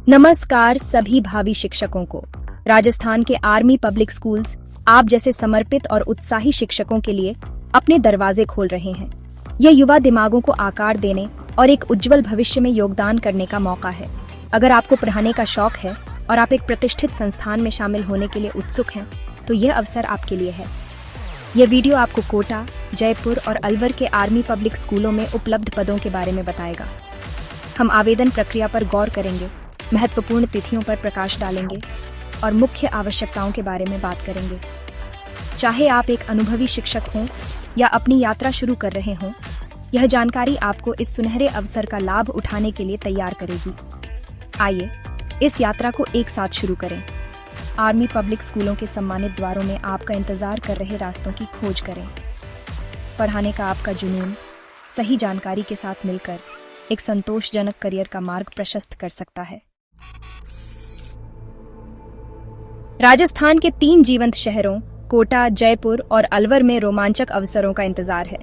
नमस्कार सभी भावी शिक्षकों को। राजस्थान के आर्मी पब्लिक स्कूल्स आप जैसे समर्पित और उत्साही शिक्षकों के लिए अपने दरवाजे खोल रहे हैं। यह युवा दिमागों को आकार देने और एक उज्जवल भविष्य में योगदान करने का मौका है। अगर आपको पढ़ाने का शौक है और आप एक प्रतिष्ठित संस्थान में शामिल होने के लिए उत्सुक हैं, तो यह अवसर आपके लिए है। यह वीडियो आपको कोटा, जयपुर और अलवर के आर्मी पब्लिक स्कूलों में उपलब्ध पदों के बारे में बताएगा। हम आवेदन प्रक्रिया पर गौर करेंगे, महत्वपूर्ण तिथियों पर प्रकाश डालेंगे और मुख्य आवश्यकताओं के बारे में बात करेंगे। चाहे आप एक अनुभवी शिक्षक हों या अपनी यात्रा शुरू कर रहे हों, यह जानकारी आपको इस सुनहरे अवसर का लाभ उठाने के लिए तैयार करेगी। आइए इस यात्रा को एक साथ शुरू करें। आर्मी पब्लिक स्कूलों के सम्मानित द्वारों में आपका इंतजार कर रहे रास्तों की खोज करें। पढ़ाने का आपका जुनून सही जानकारी के साथ मिलकर एक संतोषजनक करियर का मार्ग प्रशस्त कर सकता है। राजस्थान के 3 जीवंत शहरों कोटा, जयपुर और अलवर में रोमांचक अवसरों का इंतजार है।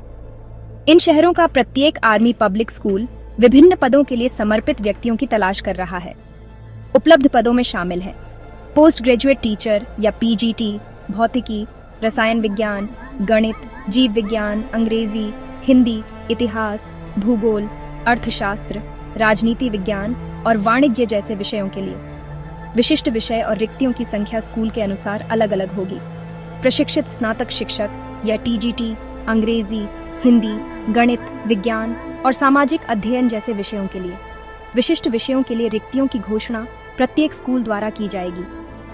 इन शहरों का प्रत्येक आर्मी पब्लिक स्कूल विभिन्न पदों के लिए समर्पित व्यक्तियों की तलाश कर रहा है। उपलब्ध पदों में शामिल हैं पोस्ट ग्रेजुएट टीचर या पीजीटी, भौतिकी, रसायन विज्ञान, गणित, जीव विज्ञान, अंग्रेजी, हिंदी, इतिहास, भूगोल, अर्थशास्त्र, राजनीति विज्ञान और वाणिज्य जैसे विषयों के लिए। विशिष्ट विषय और रिक्तियों की संख्या स्कूल के अनुसार अलग अलग होगी। प्रशिक्षित स्नातक शिक्षक या टीजीटी अंग्रेजी, हिंदी, गणित, विज्ञान और सामाजिक अध्ययन जैसे विषयों के लिए। विशिष्ट विषयों के लिए रिक्तियों की घोषणा प्रत्येक स्कूल द्वारा की जाएगी।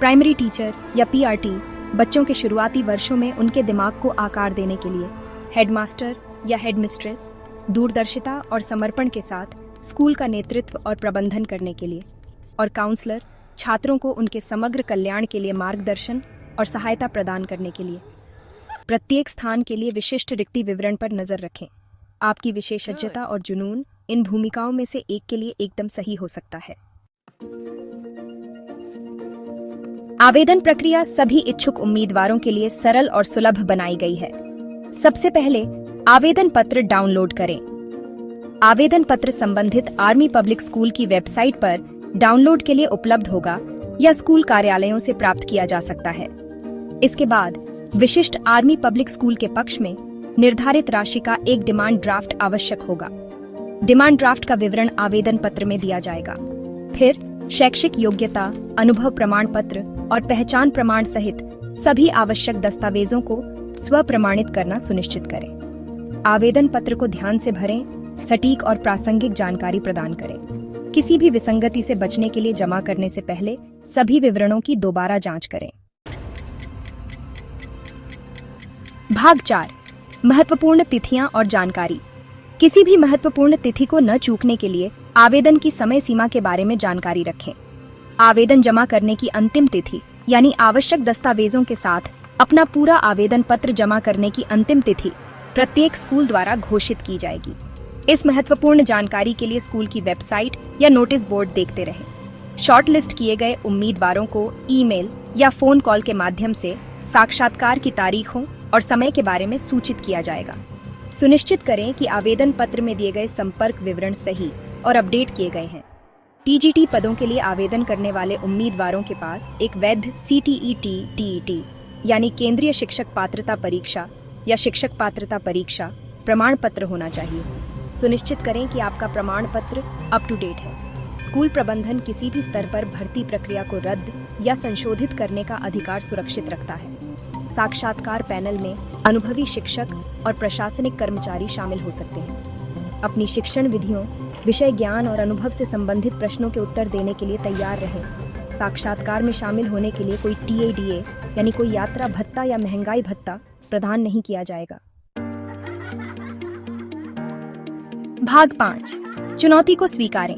प्राइमरी टीचर या पीआरटी बच्चों के शुरुआती वर्षों में उनके दिमाग को आकार देने के लिए। हेडमास्टर या हेडमिस्ट्रेस दूरदर्शिता और समर्पण के साथ स्कूल का नेतृत्व और प्रबंधन करने के लिए। और काउंसलर छात्रों को उनके समग्र कल्याण के लिए मार्गदर्शन और सहायता प्रदान करने के लिए। प्रत्येक स्थान के लिए विशिष्ट रिक्ति विवरण पर नजर रखें। आपकी विशेषज्ञता और जुनून इन भूमिकाओं में से एक के लिए एकदम सही हो सकता है। आवेदन प्रक्रिया सभी इच्छुक उम्मीदवारों के लिए सरल और सुलभ बनाई गई है। सबसे पहले आवेदन पत्र डाउनलोड करें। आवेदन पत्र संबंधित आर्मी पब्लिक स्कूल की वेबसाइट पर डाउनलोड के लिए उपलब्ध होगा या स्कूल कार्यालयों से प्राप्त किया जा सकता है। इसके बाद विशिष्ट आर्मी पब्लिक स्कूल के पक्ष में निर्धारित राशि का एक डिमांड ड्राफ्ट आवश्यक होगा। डिमांड ड्राफ्ट का विवरण आवेदन पत्र में दिया जाएगा। फिर शैक्षिक योग्यता, अनुभव प्रमाण पत्र और पहचान प्रमाण सहित सभी आवश्यक दस्तावेजों को स्वप्रमाणित करना सुनिश्चित करें। आवेदन पत्र को ध्यान से भरें, सटीक और प्रासंगिक जानकारी प्रदान करें। किसी भी विसंगति से बचने के लिए जमा करने से पहले सभी विवरणों की दोबारा जांच करें। भाग 4 महत्वपूर्ण तिथियां और जानकारी। किसी भी महत्वपूर्ण तिथि को न चूकने के लिए आवेदन की समय सीमा के बारे में जानकारी रखें। आवेदन जमा करने की अंतिम तिथि यानी आवश्यक दस्तावेजों के साथ अपना पूरा आवेदन पत्र जमा करने की अंतिम तिथि प्रत्येक स्कूल द्वारा घोषित की जाएगी। इस महत्वपूर्ण जानकारी के लिए स्कूल की वेबसाइट या नोटिस बोर्ड देखते रहें। शॉर्टलिस्ट किए गए उम्मीदवारों को ईमेल या फोन कॉल के माध्यम से साक्षात्कार की तारीखों और समय के बारे में सूचित किया जाएगा। सुनिश्चित करें कि आवेदन पत्र में दिए गए संपर्क विवरण सही और अपडेट किए गए हैं। टीजीटी पदों के लिए आवेदन करने वाले उम्मीदवारों के पास एक वैध सीटीईटी टीईटी यानी केंद्रीय शिक्षक पात्रता परीक्षा या शिक्षक पात्रता परीक्षा प्रमाण पत्र होना चाहिए। सुनिश्चित करें कि आपका प्रमाण पत्र अप टू डेट है। स्कूल प्रबंधन किसी भी स्तर पर भर्ती प्रक्रिया को रद्द या संशोधित करने का अधिकार सुरक्षित रखता है। साक्षात्कार पैनल में अनुभवी शिक्षक और प्रशासनिक कर्मचारी शामिल हो सकते हैं। अपनी शिक्षण विधियों, विषय ज्ञान और अनुभव से संबंधित प्रश्नों के उत्तर देने के लिए तैयार रहें। साक्षात्कार में शामिल होने के लिए कोई टीएडीए यानी कोई यात्रा भत्ता या महंगाई भत्ता प्रदान नहीं किया जाएगा। भाग 5 चुनौती को स्वीकारें।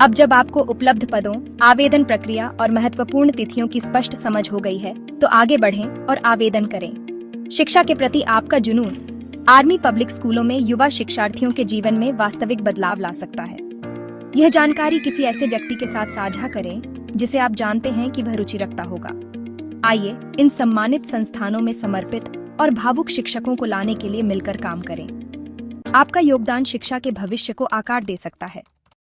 अब जब आपको उपलब्ध पदों, आवेदन प्रक्रिया और महत्वपूर्ण तिथियों की स्पष्ट समझ हो गई है, तो आगे बढ़ें और आवेदन करें। शिक्षा के प्रति आपका जुनून आर्मी पब्लिक स्कूलों में युवा शिक्षार्थियों के जीवन में वास्तविक बदलाव ला सकता है। यह जानकारी किसी ऐसे व्यक्ति के साथ साझा करें जिसे आप जानते हैं कि वह रुचि रखता होगा। आइए इन सम्मानित संस्थानों में समर्पित और भावुक शिक्षकों को लाने के लिए मिलकर काम करें। आपका योगदान शिक्षा के भविष्य को आकार दे सकता है।